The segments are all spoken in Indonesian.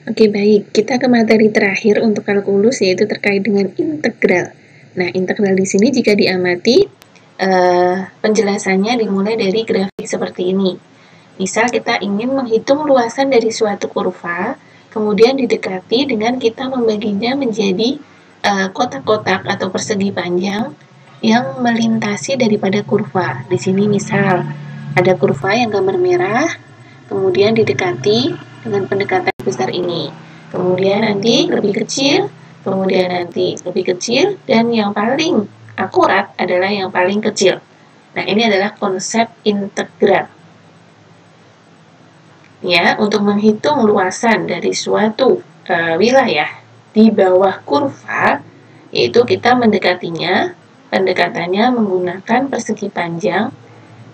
Oke, baik. Kita ke materi terakhir untuk kalkulus, yaitu terkait dengan integral. Nah, integral di sini jika diamati, penjelasannya dimulai dari grafik seperti ini. Misal kita ingin menghitung luasan dari suatu kurva, kemudian didekati dengan kita membaginya menjadi kotak-kotak atau persegi panjang yang melintasi daripada kurva. Di sini misal ada kurva yang gambar merah, kemudian didekati dengan pendekatan besar ini. Kemudian nanti lebih kecil, kemudian nanti lebih kecil, dan yang paling akurat adalah yang paling kecil. Nah, ini adalah konsep integral. Ya, untuk menghitung luasan dari suatu wilayah di bawah kurva, yaitu kita pendekatannya menggunakan persegi panjang.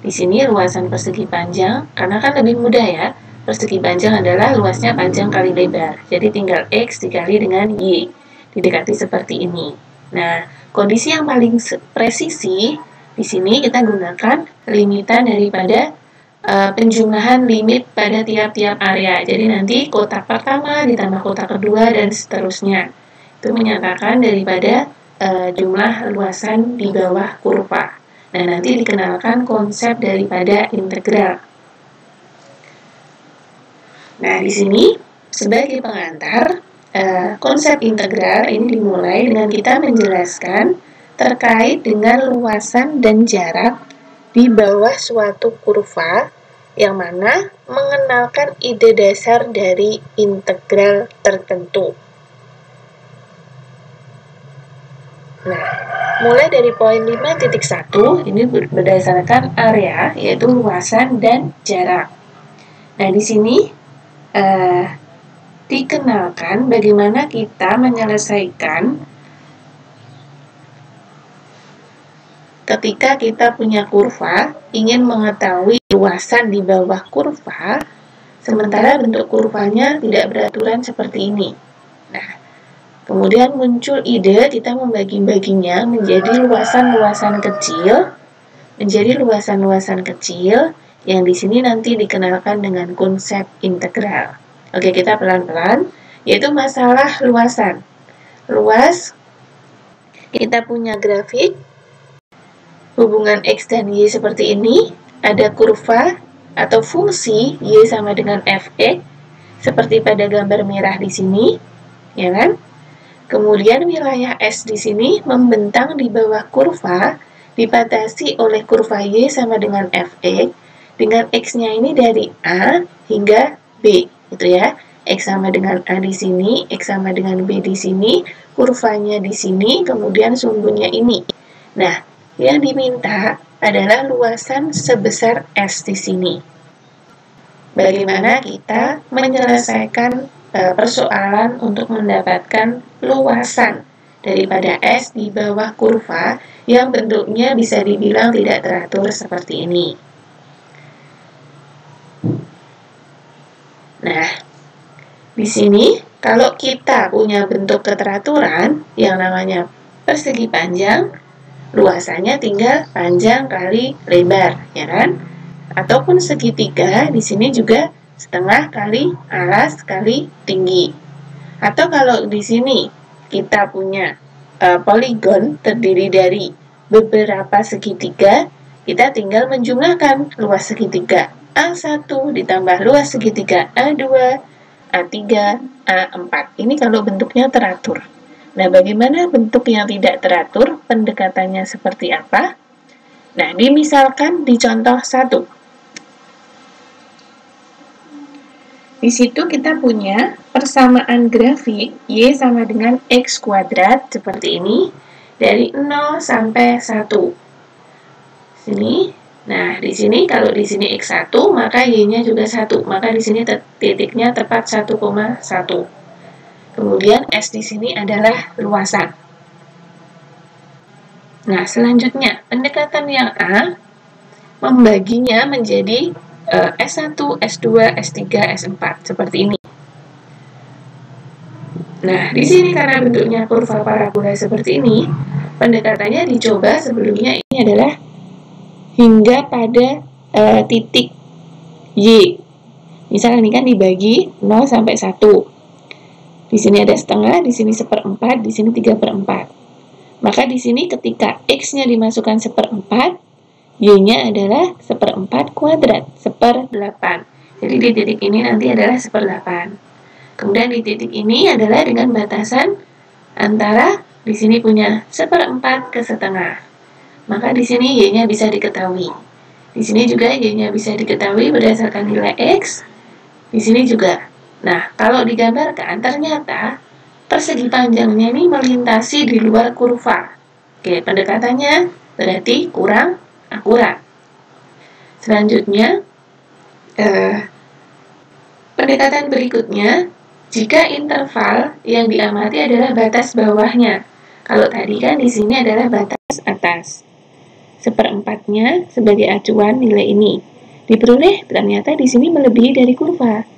Di sini luasan persegi panjang, karena kan lebih mudah ya. Persegi panjang adalah luasnya panjang kali lebar. Jadi tinggal X dikali dengan Y. Didekati seperti ini. Nah, kondisi yang paling presisi, di sini kita gunakan limitan daripada penjumlahan limit pada tiap-tiap area. Jadi nanti kotak pertama ditambah kotak kedua dan seterusnya. Itu menyatakan daripada jumlah luasan di bawah kurva. Nah, nanti dikenalkan konsep daripada integral. Nah, di sini sebagai pengantar, konsep integral ini dimulai dengan kita menjelaskan terkait dengan luasan dan jarak di bawah suatu kurva, yang mana mengenalkan ide dasar dari integral tertentu. Nah, mulai dari poin 5.1, ini berdasarkan area, yaitu luasan dan jarak. Nah, di sini dikenalkan bagaimana kita menyelesaikan ketika kita punya kurva, ingin mengetahui luasan di bawah kurva, sementara bentuk kurvanya tidak beraturan seperti ini. Nah, kemudian muncul ide kita membagi-baginya menjadi luasan-luasan kecil, yang di sini nanti dikenalkan dengan konsep integral. Oke, kita pelan-pelan, yaitu masalah luasan. Luas, kita punya grafik, hubungan X dan Y seperti ini, ada kurva atau fungsi Y sama dengan Fx, seperti pada gambar merah di sini, ya kan? Kemudian wilayah S di sini membentang di bawah kurva, dibatasi oleh kurva Y sama dengan Fx, dengan X-nya ini dari A hingga B, gitu ya. X sama dengan A di sini, X sama dengan B di sini, kurvanya di sini, kemudian sumbunya ini. Nah, yang diminta adalah luasan sebesar S di sini. Bagaimana kita menyelesaikan persoalan untuk mendapatkan luasan daripada S di bawah kurva yang bentuknya bisa dibilang tidak teratur seperti ini. Nah, di sini kalau kita punya bentuk keteraturan yang namanya persegi panjang, luasannya tinggal panjang kali lebar, ya kan? Ataupun segitiga, di sini juga setengah kali alas kali tinggi. Atau kalau di sini kita punya poligon terdiri dari beberapa segitiga, kita tinggal menjumlahkan luas segitiga A1 ditambah luas segitiga A2, A3, A4. Ini kalau bentuknya teratur. Nah, bagaimana bentuk yang tidak teratur? Pendekatannya seperti apa? Nah, dimisalkan di contoh 1. Di situ kita punya persamaan grafik Y sama dengan X kuadrat seperti ini dari 0 sampai 1. Sini. Nah, di sini kalau di sini X1, maka Y-nya juga 1. Maka di sini titiknya tepat 1,1. Kemudian S di sini adalah luasan. Nah, selanjutnya, pendekatan yang A membaginya menjadi S1, S2, S3, S4 seperti ini. Nah, di sini karena bentuknya kurva parabola seperti ini, pendekatannya dicoba sebelumnya ini adalah hingga pada titik Y. Misalnya ini kan dibagi 0 sampai 1. Di sini ada setengah, di sini 1/4, di sini 3/4. Maka di sini ketika X-nya dimasukkan 1/4, Y-nya adalah 1/4 kuadrat, 1/8. Jadi di titik ini nanti adalah 1/8. Kemudian di titik ini adalah dengan batasan antara di sini punya 1/4 ke setengah. Maka di sini Y-nya bisa diketahui. Di sini juga Y-nya bisa diketahui berdasarkan nilai X. Di sini juga. Nah, kalau digambarkan, ternyata persegi panjangnya ini melintasi di luar kurva. Oke, pendekatannya berarti kurang akurat. Selanjutnya, pendekatan berikutnya, jika interval yang diamati adalah batas bawahnya. Kalau tadi kan di sini adalah batas atas. 1/4-nya sebagai acuan nilai ini. Diperoleh ternyata di sini melebihi dari kurva.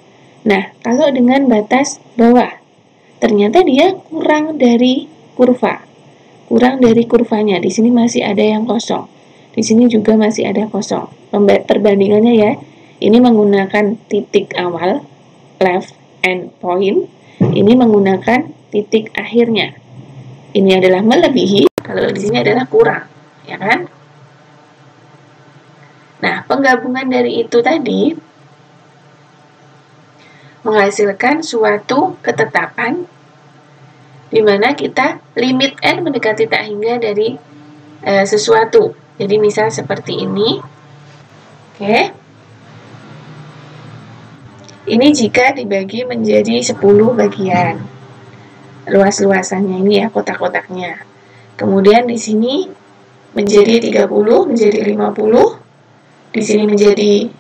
Nah, kalau dengan batas bawah, ternyata dia kurang dari kurva. Kurang dari kurvanya. Di sini masih ada yang kosong. Di sini juga masih ada kosong. Perbandingannya ya, ini menggunakan titik awal, left end point. Ini menggunakan titik akhirnya. Ini adalah melebihi, kalau di sini adalah kurang, ya kan? Nah, penggabungan dari itu tadi menghasilkan suatu ketetapan di mana kita limit N mendekati tak hingga dari sesuatu. Jadi misal seperti ini. Oke. Ini jika dibagi menjadi 10 bagian. Luas-luasannya ini ya, kotak-kotaknya. Kemudian di sini menjadi 30, menjadi 50. Di sini menjadi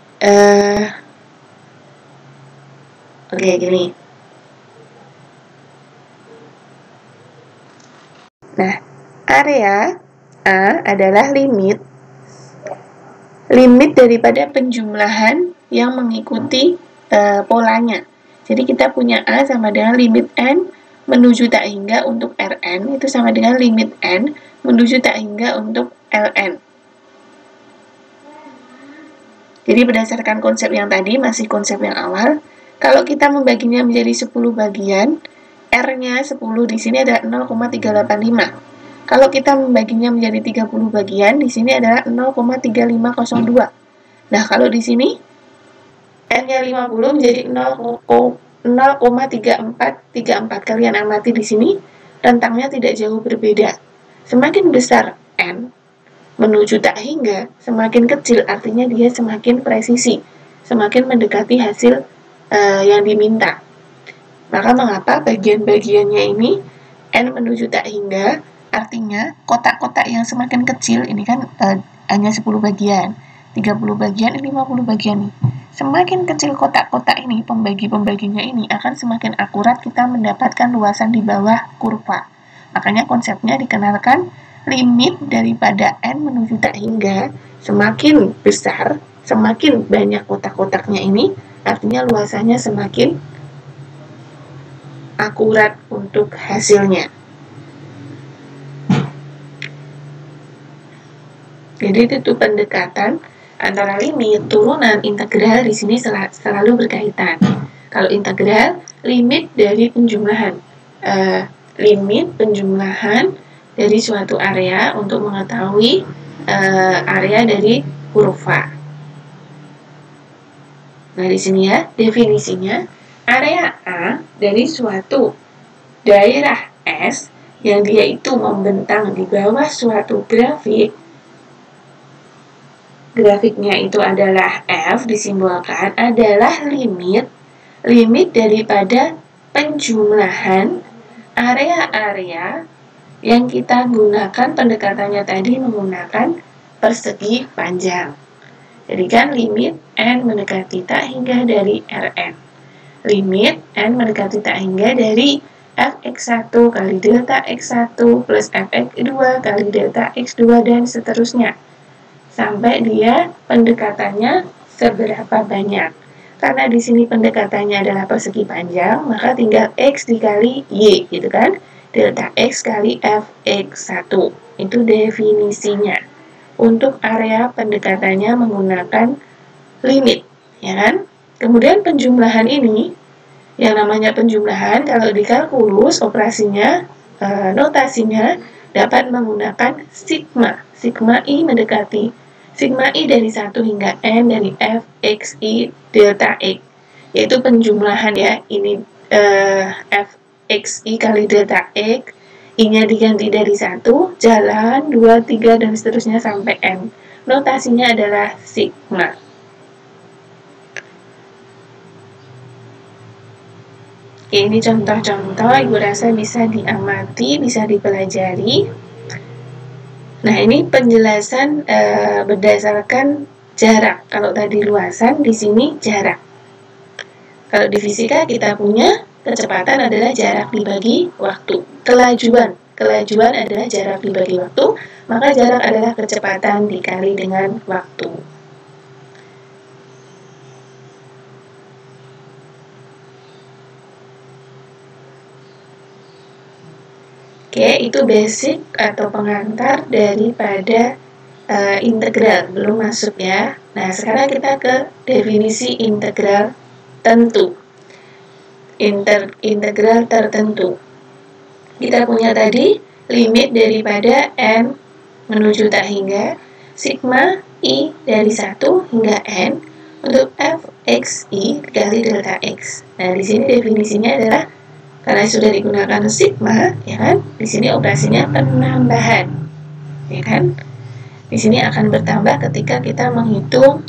oke, gini. Nah, area A adalah limit daripada penjumlahan yang mengikuti polanya. Jadi kita punya A sama dengan limit N menuju tak hingga untuk Rn, itu sama dengan limit N menuju tak hingga untuk Ln. Jadi berdasarkan konsep yang tadi, masih konsep yang awal, kalau kita membaginya menjadi 10 bagian, R-nya 10 di sini adalah 0,385. Kalau kita membaginya menjadi 30 bagian, di sini adalah 0,3502. Nah, kalau di sini N-nya 50 menjadi 0,3434. Kalian amati di sini, rentangnya tidak jauh berbeda. Semakin besar N menuju tak hingga, semakin kecil, artinya dia semakin presisi, semakin mendekati hasil yang diminta. Maka mengapa bagian-bagiannya ini N menuju tak hingga, artinya kotak-kotak yang semakin kecil, ini kan hanya 10 bagian, 30 bagian, 50 bagian nih. Semakin kecil kotak-kotak ini, pembagi-pembaginya ini akan semakin akurat kita mendapatkan luasan di bawah kurva. Makanya konsepnya dikenalkan limit daripada N menuju tak hingga, semakin besar, semakin banyak kotak-kotaknya ini, artinya luasannya semakin akurat untuk hasilnya. Jadi itu pendekatan antara limit, turunan, integral di sini selalu berkaitan. Kalau integral, limit dari penjumlahan. Limit penjumlahan dari suatu area untuk mengetahui area dari kurva. Nah, di sini ya, definisinya, area A dari suatu daerah S yang dia itu membentang di bawah suatu grafik. Grafiknya itu adalah F, disimbolkan adalah limit daripada penjumlahan area-area yang kita gunakan pendekatannya tadi menggunakan persegi panjang. Jadi kan limit N mendekati tak hingga dari Rn. Limit N mendekati tak hingga dari Fx1 kali delta x1 plus Fx2 kali delta x2 dan seterusnya. Sampai dia pendekatannya seberapa banyak. Karena di sini pendekatannya adalah persegi panjang, maka tinggal X dikali Y, gitu kan? Delta X kali Fx1. Itu definisinya. Untuk area pendekatannya menggunakan limit, ya kan? Kemudian penjumlahan ini Yang namanya penjumlahan, kalau di kalkulus, operasinya, notasinya dapat menggunakan sigma. Sigma I mendekati sigma I dari 1 hingga N dari F, X, I, delta X. Yaitu penjumlahan ya, ini F, X, I kali delta X. I-nya diganti dari 1, jalan, 2, 3, dan seterusnya sampai N. Notasinya adalah sigma. Oke, ini contoh-contoh, Ibu rasa bisa diamati, bisa dipelajari. Nah, ini penjelasan berdasarkan jarak. Kalau tadi luasan, di sini jarak. Kalau di fisika kita punya kecepatan adalah jarak dibagi waktu. Kelajuan adalah jarak dibagi waktu, maka jarak adalah kecepatan dikali dengan waktu. Oke, itu basic atau pengantar daripada integral, belum masuk ya. Nah, sekarang kita ke definisi integral tentu. Integral tertentu. Kita punya tadi limit daripada N menuju tak hingga sigma I dari 1 hingga N untuk F, X, I dikali delta X. Nah, di sini definisinya adalah karena sudah digunakan sigma, ya kan? Di sini operasinya penambahan, ya kan? Di sini akan bertambah ketika kita menghitung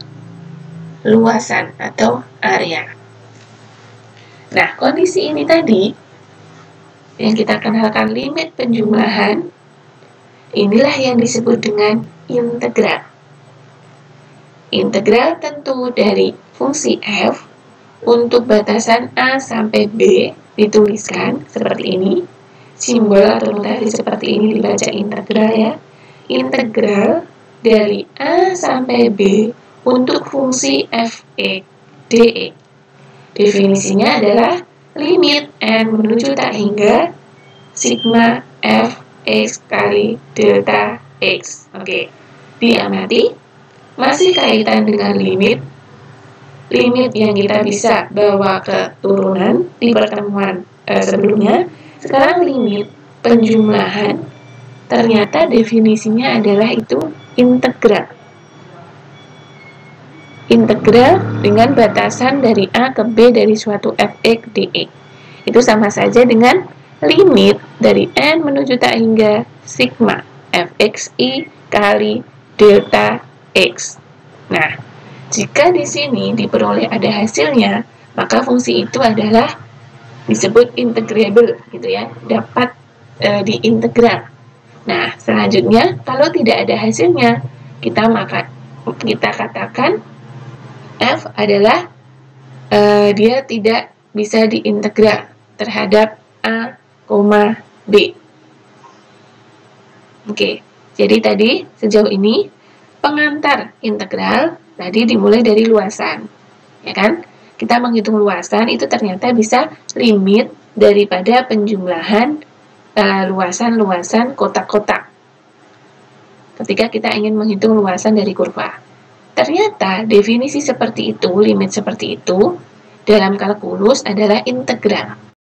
luasan atau area. Nah, kondisi ini tadi yang kita kenalkan limit penjumlahan, inilah yang disebut dengan integral. Integral tentu dari fungsi f untuk batasan a sampai b dituliskan seperti ini. Simbol atau notasi seperti ini dibaca integral ya. Integral dari a sampai b untuk fungsi f, e, dx. Definisinya adalah limit n menuju tak hingga sigma f x kali delta x. Oke, diamati masih kaitan dengan limit yang kita bisa bawa ke turunan di pertemuan sebelumnya. Sekarang limit penjumlahan ternyata definisinya adalah itu integral. Integral dengan batasan dari A ke B dari suatu fx dx. Itu sama saja dengan limit dari N menuju tak hingga sigma fxi kali delta x. Nah, jika di sini diperoleh ada hasilnya, maka fungsi itu adalah disebut integrable, gitu ya, dapat diintegral. Nah, selanjutnya kalau tidak ada hasilnya, kita katakan f adalah dia tidak bisa diintegral terhadap a, b. Oke, jadi tadi sejauh ini pengantar integral tadi dimulai dari luasan, ya kan? Kita menghitung luasan itu ternyata bisa limit daripada penjumlahan luasan-luasan kotak-kotak. Ketika kita ingin menghitung luasan dari kurva. Ternyata definisi seperti itu, limit seperti itu, dalam kalkulus adalah integral.